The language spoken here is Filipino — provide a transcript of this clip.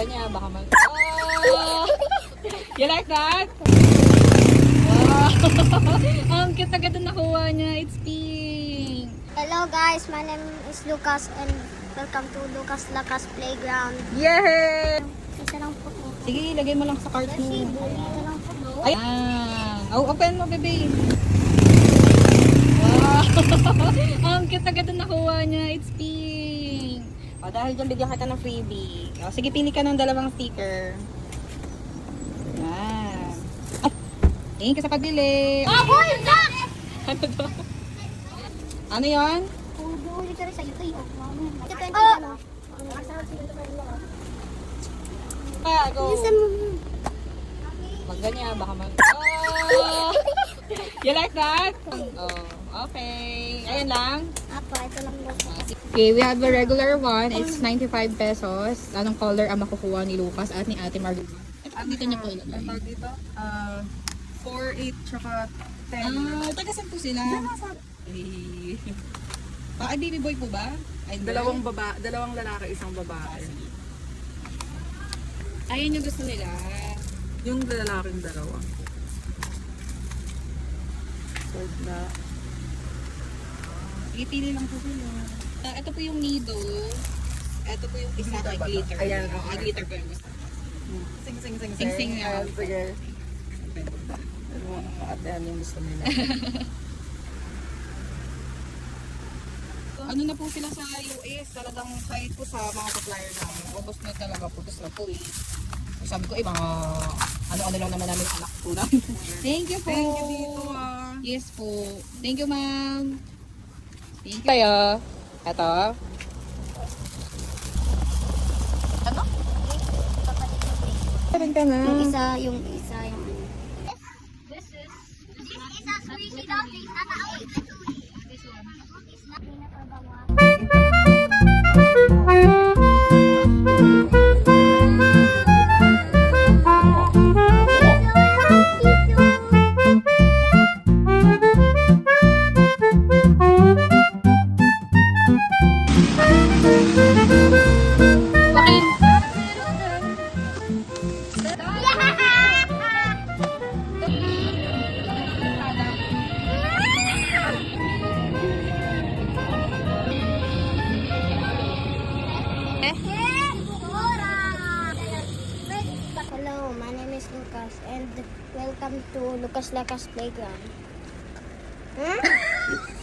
Mangga niya, baka mag... Oh! You like that? Wow! Ang cute agad na nakuha niya. It's pink. Hello guys, my name is Lucas and welcome to Lucas Lacas Playground. Yay! Isa lang po. Sige, lagay mo lang sa cart mo. Isa lang po. Ayan. Oh, open mo, bebe. Wow! Ang cute agad na nakuha niya. It's pink. O, dahil dyan, bigyan kita ng freebie. O, sige, pili ka ng dalawang sticker. Ayan. Ay! Tingin ka sa pagbili. Oh boy! Ano to? Ano yan? Ulit ka rin sa ito. Go. Mangga niya, baka mag... Oh! You like that? Oh, okay. Ayan lang. Apo, ito lang po. Okay, we have a regular one. It's 95 pesos. Anong color ang makukuha ni Lucas at ni Ate Marlene? Dito niya po ilagay. Tawag dito? 4, 8, tsaka 10. Tagasan po sila. Eh. Ay, baby boy po ba? Ay, Dalawang lalaki, isang babae. Ayan yung gusto nila. Yung lalaking dalawa. Sold na. Ipili lang po sila. Ito po yung needle. Ito po yung isa kay glitter. Ayan, Ay, glitter po yung gusto. Sing. Sing-sing nga. Sige. Ate, ano yung gusto nila? Ano na po sila sa US, talagang kahit po sa mga supplier namin, ubos na talaga po, tapos na po eh. Sabi ko mga ano-ano lang naman namin anak po namin. Thank you po. Thank you dito Yes po. Thank you ma'am. Thank you. Tayo. Ito. Ano? Meron ka na. Yung isa yung ano. Hello, my name is Lucas and welcome to Lucas Lacas Playground. Huh?